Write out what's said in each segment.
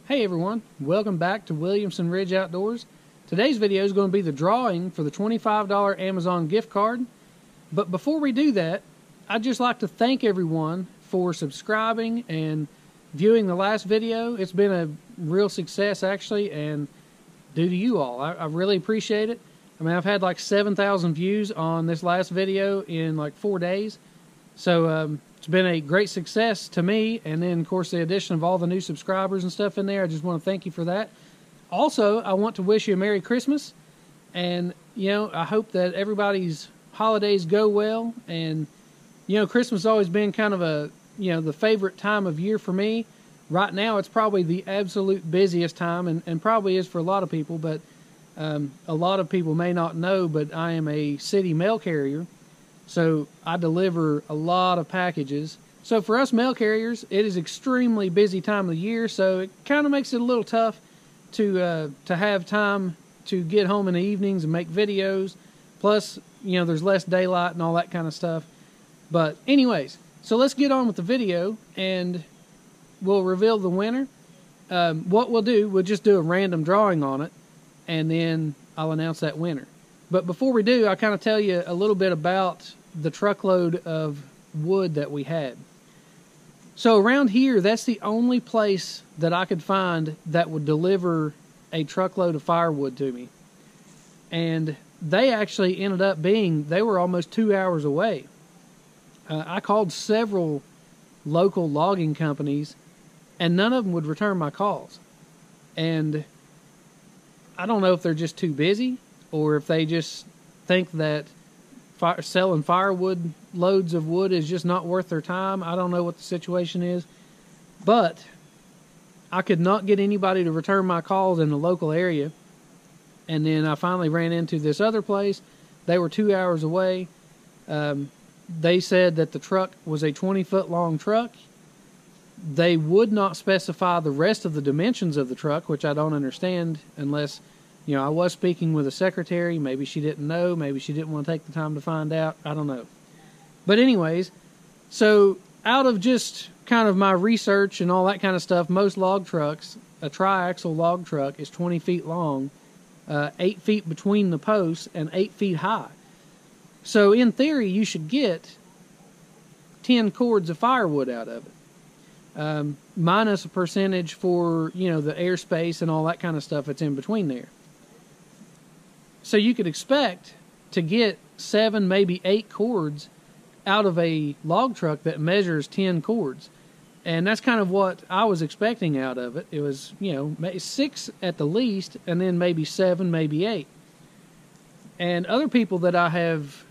Hey everyone, welcome back to Williamson Ridge Outdoors. Today's video is going to be the drawing for the $25 Amazon gift card. But before we do that, I'd just like to thank everyone for subscribing and viewing the last video. It's been a real success actually, and due to you all. I really appreciate it. I mean, I've had like 7,000 views on this last video in like 4 days. So it's been a great success to me, and then of course the addition of all the new subscribers and stuff in there, I just want to thank you for that. Also, I want to wish you a Merry Christmas, and you know, I hope that everybody's holidays go well. And you know, Christmas has always been kind of a, you know, the favorite time of year for me. Right now it's probably the absolute busiest time, and probably is for a lot of people, but a lot of people may not know, but I am a city mail carrier. So I deliver a lot of packages. So for us mail carriers, it is extremely busy time of the year, so it kind of makes it a little tough to have time to get home in the evenings and make videos. Plus, you know, there's less daylight and all that kind of stuff. But anyways, so let's get on with the video, and we'll reveal the winner. What we'll do, we'll just do a random drawing on it, and then I'll announce that winner. But before we do, I'll kind of tell you a little bit about the truckload of wood that we had. So around here, that's the only place that I could find that would deliver a truckload of firewood to me. And they actually ended up being, they were almost 2 hours away. I called several local logging companies, and none of them would return my calls. And I don't know if they're just too busy, or if they just think that selling firewood loads of wood is just not worth their time. I don't know what the situation is. But I could not get anybody to return my calls in the local area. And then I finally ran into this other place. They were 2 hours away. They said that the truck was a 20-foot long truck. They would not specify the rest of the dimensions of the truck, which I don't understand unless, you know, I was speaking with a secretary. Maybe she didn't know. Maybe she didn't want to take the time to find out. I don't know. But anyways, so out of just kind of my research and all that kind of stuff, most log trucks, a triaxle log truck is 20 feet long, 8 feet between the posts, and 8 feet high. So in theory, you should get 10 cords of firewood out of it, minus a percentage for, you know, the airspace and all that kind of stuff that's in between there. So you could expect to get 7, maybe 8 cords out of a log truck that measures 10 cords. And that's kind of what I was expecting out of it. It was, you know, 6 at the least, and then maybe 7, maybe 8. And other people that I have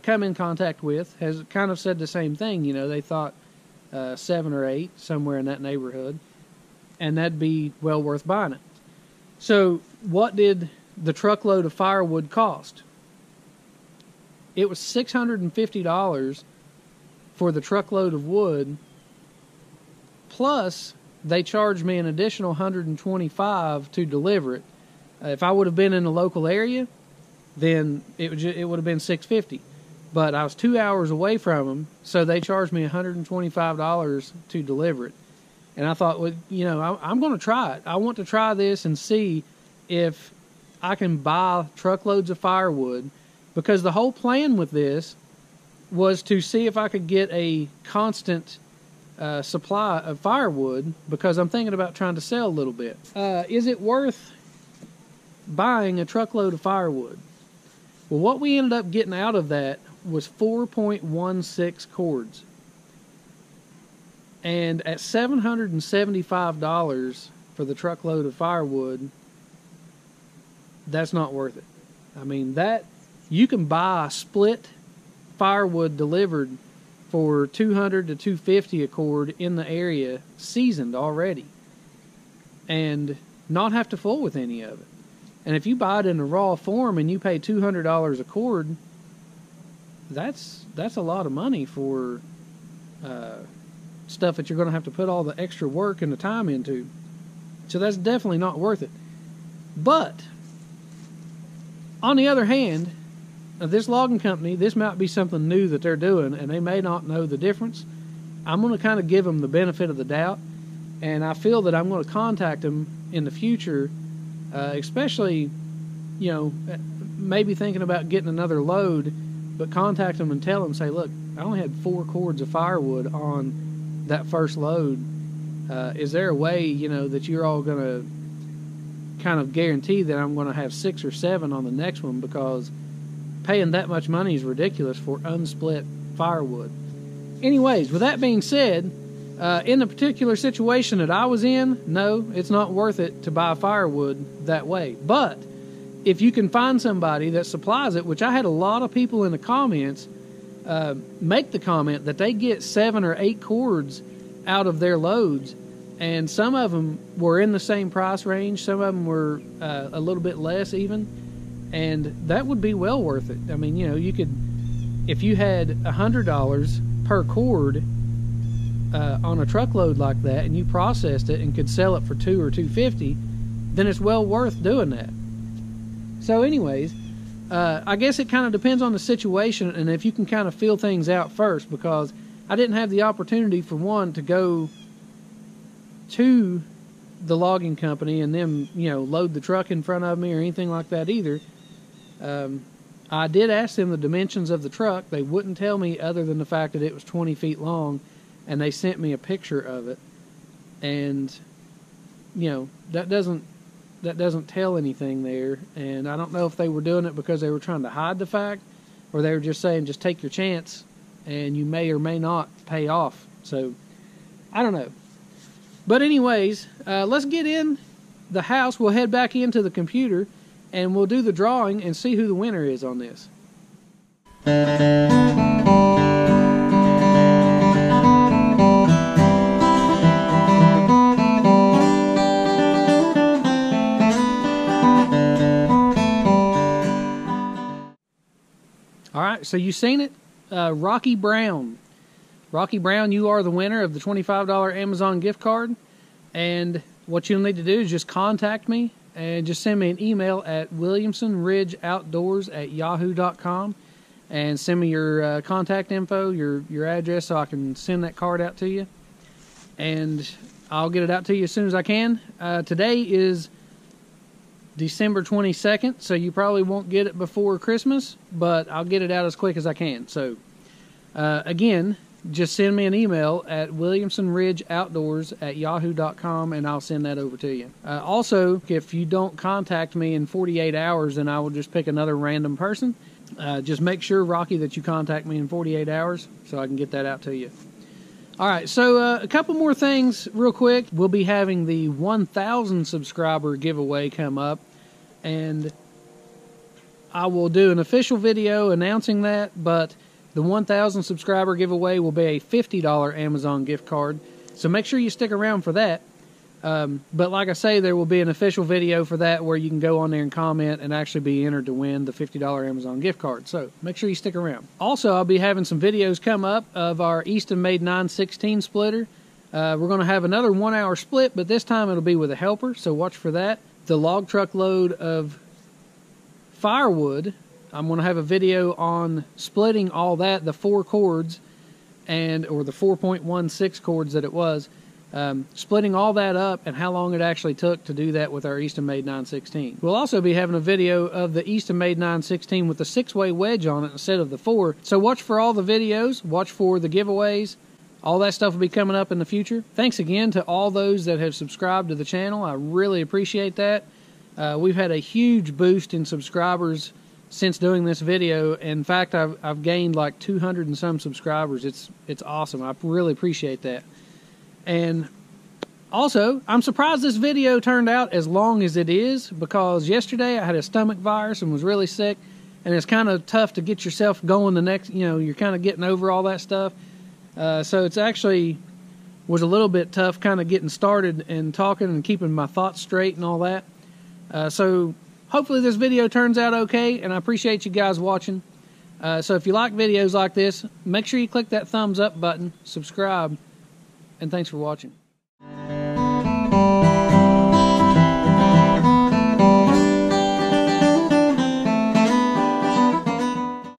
come in contact with has kind of said the same thing. You know, they thought 7 or 8, somewhere in that neighborhood. And that'd be well worth buying it. So what did the truckload of firewood cost? It was $650 for the truckload of wood, plus they charged me an additional $125 to deliver it. If I would have been in the local area, then it would have been $650. but I was 2 hours away from them, so they charged me $125 to deliver it. And I thought, well, you know, I'm going to try it. I want to try this and see if I can buy truckloads of firewood, because the whole plan with this was to see if I could get a constant supply of firewood, because I'm thinking about trying to sell a little bit. Is it worth buying a truckload of firewood? Well, what we ended up getting out of that was 4.16 cords. And at $775 for the truckload of firewood, that's not worth it. I mean, that you can buy split firewood delivered for $200 to $250 a cord in the area, seasoned already, and not have to fool with any of it. And if you buy it in a raw form and you pay $200 a cord, that's a lot of money for stuff that you're going to have to put all the extra work and the time into. So that's definitely not worth it. But on the other hand, this logging company, this might be something new that they're doing, and they may not know the difference. I'm going to kind of give them the benefit of the doubt, and I feel that I'm going to contact them in the future, especially, you know, maybe thinking about getting another load, but contact them and tell them, say, look, I only had 4 cords of firewood on that first load. Is there a way, you know, that you're all going to kind of guarantee that I'm going to have 6 or 7 on the next one, because paying that much money is ridiculous for unsplit firewood. Anyways, with that being said, in the particular situation that I was in, no, it's not worth it to buy firewood that way. But if you can find somebody that supplies it, which I had a lot of people in the comments make the comment that they get 7 or 8 cords out of their loads, and some of them were in the same price range, some of them were a little bit less even, and that would be well worth it. I mean, you know, you could, if you had $100 per cord on a truckload like that, and you processed it and could sell it for $2 or $2.50, then it's well worth doing that. So anyways, I guess it kind of depends on the situation, and if you can kind of feel things out first, because I didn't have the opportunity, for one, to go to the logging company and them, you know, load the truck in front of me or anything like that either. I did ask them the dimensions of the truck. They wouldn't tell me, other than the fact that it was 20 feet long, and they sent me a picture of it. And, you know, that doesn't tell anything there. And I don't know if they were doing it because they were trying to hide the fact, or they were just saying, just take your chance and you may or may not pay off. So I don't know. But anyways, let's get in the house. We'll head back into the computer and we'll do the drawing and see who the winner is on this. Alright, so you've seen it. Rocky Brown. Rocky Brown, you are the winner of the $25 Amazon gift card. And what you'll need to do is just contact me and just send me an email at williamsonridgeoutdoors@yahoo.com and send me your contact info, your address, so I can send that card out to you. And I'll get it out to you as soon as I can. Today is December 22nd, so you probably won't get it before Christmas, but I'll get it out as quick as I can. So, again, just send me an email at williamsonridgeoutdoors@yahoo.com and I'll send that over to you. Also, if you don't contact me in 48 hours, then I will just pick another random person. Just make sure, Rocky, that you contact me in 48 hours so I can get that out to you. Alright, so a couple more things real quick. We'll be having the 1,000 subscriber giveaway come up, and I will do an official video announcing that, but the 1,000 subscriber giveaway will be a $50 Amazon gift card, so make sure you stick around for that. But like I say, there will be an official video for that where you can go on there and comment and actually be entered to win the $50 Amazon gift card. So make sure you stick around. Also, I'll be having some videos come up of our EastonMade 916 splitter. We're going to have another 1-hour split, but this time it'll be with a helper, so watch for that. The log truck load of firewood I'm going to have a video on splitting all that, the 4 cords, or the 4.16 cords that it was, splitting all that up and how long it actually took to do that with our EastonMade 916. We'll also be having a video of the EastonMade 916 with the 6-way wedge on it instead of the 4. So watch for all the videos, watch for the giveaways. All that stuff will be coming up in the future. Thanks again to all those that have subscribed to the channel. I really appreciate that. We've had a huge boost in subscribers since doing this video. In fact, I've gained like 200 and some subscribers. It's awesome. I really appreciate that. And also, I'm surprised this video turned out as long as it is, because yesterday I had a stomach virus and was really sick, and it's kind of tough to get yourself going the next, you're kind of getting over all that stuff. So it's actually was a little bit tough kind of getting started and talking and keeping my thoughts straight and all that. So hopefully this video turns out okay, and I appreciate you guys watching. So if you like videos like this, make sure you click that thumbs up button, subscribe, and thanks for watching.